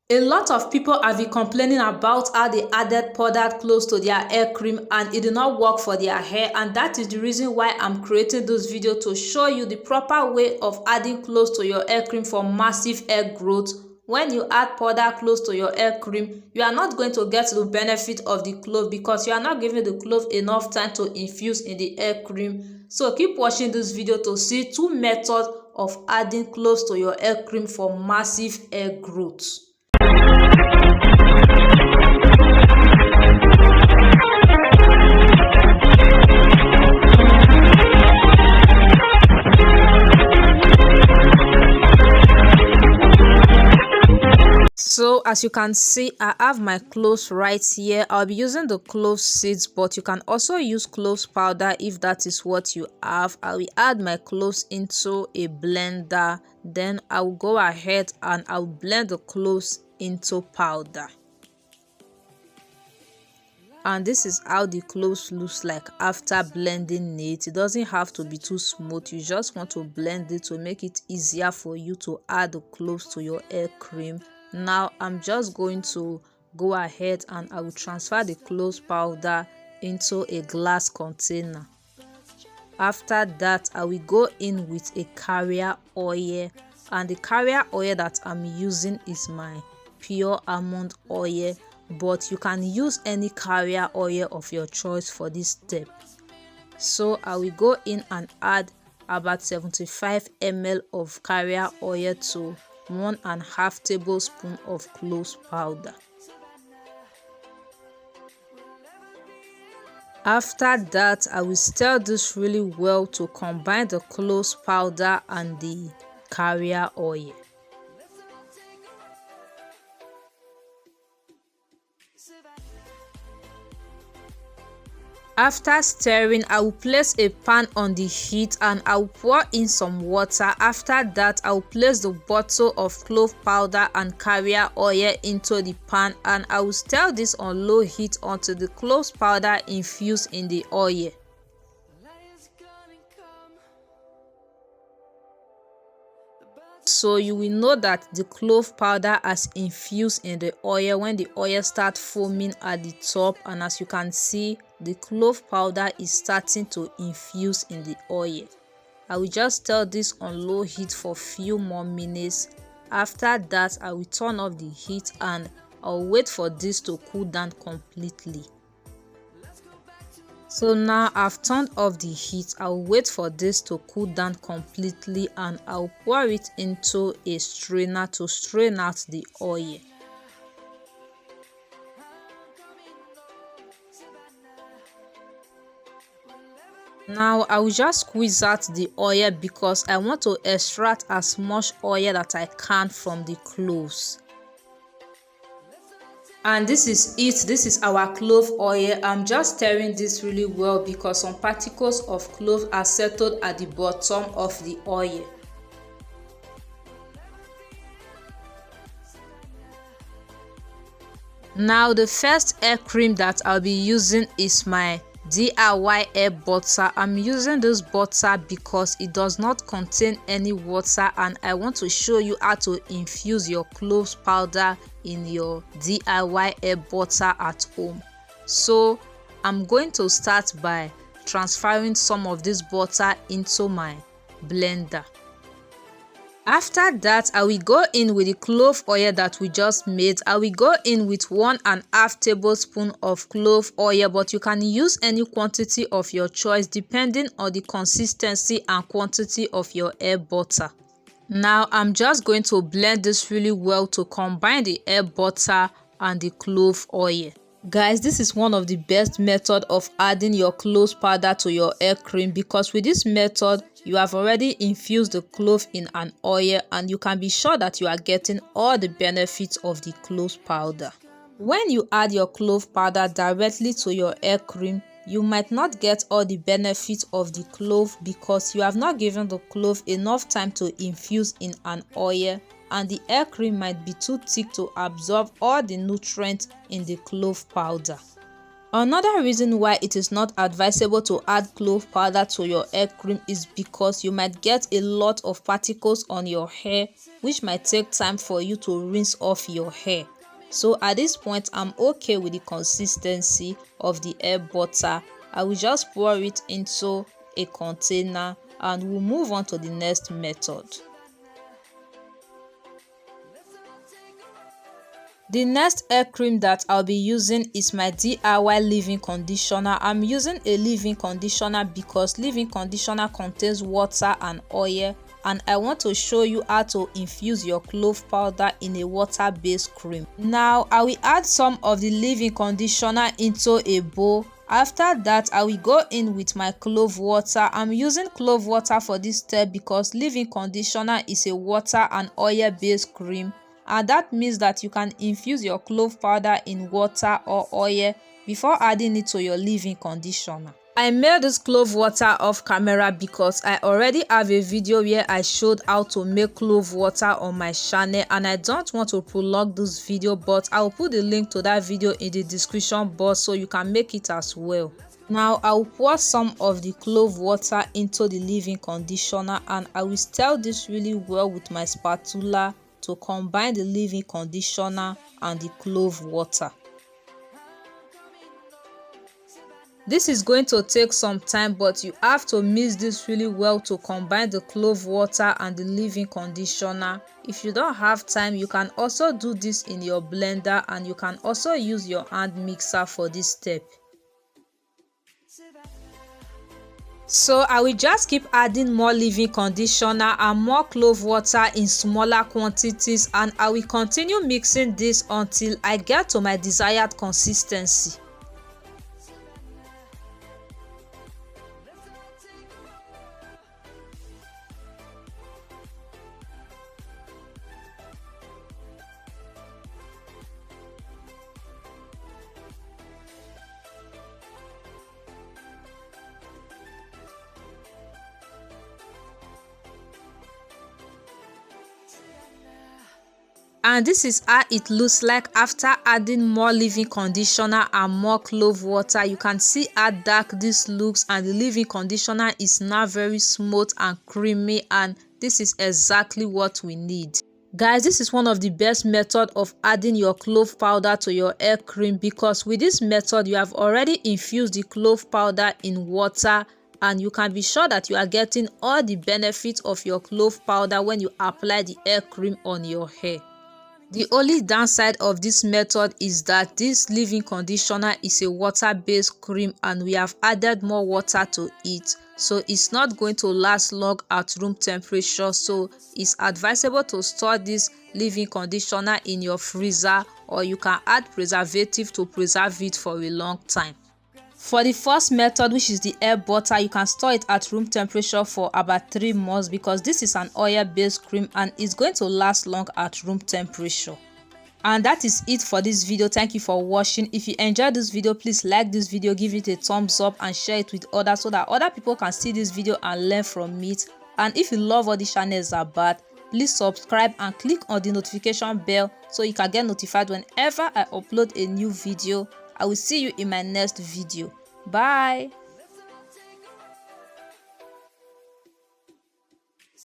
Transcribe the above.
A lot of people have been complaining about how they added powdered cloves to their hair cream and it did not work for their hair, and that is the reason why I'm creating this video to show you the proper way of adding cloves to your hair cream for massive hair growth. When you add powdered cloves to your hair cream, you are not going to get the benefit of the clove because you are not giving the clove enough time to infuse in the hair cream. So keep watching this video to see two methods of adding cloves to your hair cream for massive hair growth. So as you can see, I have my cloves right here. I'll be using the clove seeds, but you can also use cloves powder if that is what you have. I will add my cloves into a blender, then I will go ahead and I'll blend the cloves into powder. And this is how the cloves looks like after blending it. It doesn't have to be too smooth. You just want to blend it to make it easier for you to add the cloves to your hair cream. Now I'm just going to go ahead and I will transfer the cloves powder into a glass container. After that, I will go in with a carrier oil, and the carrier oil that I'm using is my pure almond oil, but you can use any carrier oil of your choice for this step. So I will go in and add about 75 ml of carrier oil to 1.5 tablespoons of cloves powder. After that, I will stir this really well to combine the cloves powder and the carrier oil. After stirring, I will place a pan on the heat and I will pour in some water. After that, I will place the bottle of clove powder and carrier oil into the pan and I will stir this on low heat until the clove powder infuse in the oil. So you will know that the clove powder has infused in the oil when the oil starts foaming at the top, and as you can see, the clove powder is starting to infuse in the oil. I will just stir this on low heat for a few more minutes. After that, I will turn off the heat and I'll wait for this to cool down completely. So now I've turned off the heat. I'll wait for this to cool down completely and I'll pour it into a strainer to strain out the oil. Now I will just squeeze out the oil because I want to extract as much oil that I can from the cloves. And this is it. This is our clove oil. I'm just stirring this really well because some particles of clove are settled at the bottom of the oil. Now the first hair cream that I'll be using is my DIY hair butter. I'm using this butter because it does not contain any water and I want to show you how to infuse your cloves powder in your DIY hair butter at home. So I'm going to start by transferring some of this butter into my blender. After that, I will go in with the clove oil that we just made. I will go in with 1.5 tablespoons of clove oil, but you can use any quantity of your choice depending on the consistency and quantity of your hair butter. Now I'm just going to blend this really well to combine the hair butter and the clove oil. Guys, this is one of the best method of adding your cloves powder to your hair cream because with this method you have already infused the clove in an oil and you can be sure that you are getting all the benefits of the cloves powder. When you add your clove powder directly to your hair cream, you might not get all the benefits of the clove because you have not given the clove enough time to infuse in an oil, and the hair cream might be too thick to absorb all the nutrients in the clove powder. Another reason why it is not advisable to add clove powder to your hair cream is because you might get a lot of particles on your hair, which might take time for you to rinse off your hair. So at this point, I'm okay with the consistency of the hair butter. I will just pour it into a container and we'll move on to the next method. The next hair cream that I'll be using is my DIY leave-in conditioner. I'm using a leave-in conditioner because leave-in conditioner contains water and oil, and I want to show you how to infuse your clove powder in a water-based cream. Now I will add some of the leave-in conditioner into a bowl. After that, I will go in with my clove water. I'm using clove water for this step because leave-in conditioner is a water and oil based cream, and that means that you can infuse your clove powder in water or oil before adding it to your leave-in conditioner. I made this clove water off camera because I already have a video where I showed how to make clove water on my channel, and I don't want to prolong this video, but I'll put the link to that video in the description box so you can make it as well. Now I'll pour some of the clove water into the leave-in conditioner, and I will stir this really well with my spatula to combine the leave-in conditioner and the clove water. This is going to take some time, but you have to mix this really well to combine the clove water and the leave-in conditioner. If you don't have time, you can also do this in your blender, and you can also use your hand mixer for this step. So I will just keep adding more leave-in conditioner and more clove water in smaller quantities, and I will continue mixing this until I get to my desired consistency. And this is how it looks like after adding more leave-in conditioner and more clove water. You can see how dark this looks, and the leave-in conditioner is now very smooth and creamy, and this is exactly what we need. Guys, this is one of the best methods of adding your clove powder to your hair cream, because with this method you have already infused the clove powder in water, and you can be sure that you are getting all the benefits of your clove powder when you apply the hair cream on your hair. The only downside of this method is that this leave-in conditioner is a water-based cream, and we have added more water to it, so it's not going to last long at room temperature. So it's advisable to store this leave-in conditioner in your freezer, or you can add preservative to preserve it for a long time. For the first method, which is the hair butter, you can store it at room temperature for about 3 months because this is an oil-based cream and it's going to last long at room temperature. And that is it for this video. Thank you for watching. If you enjoyed this video, please like this video, give it a thumbs up and share it with others so that other people can see this video and learn from it. And if you love what the channel is about, please subscribe and click on the notification bell so you can get notified whenever I upload a new video. I will see you in my next video. Bye.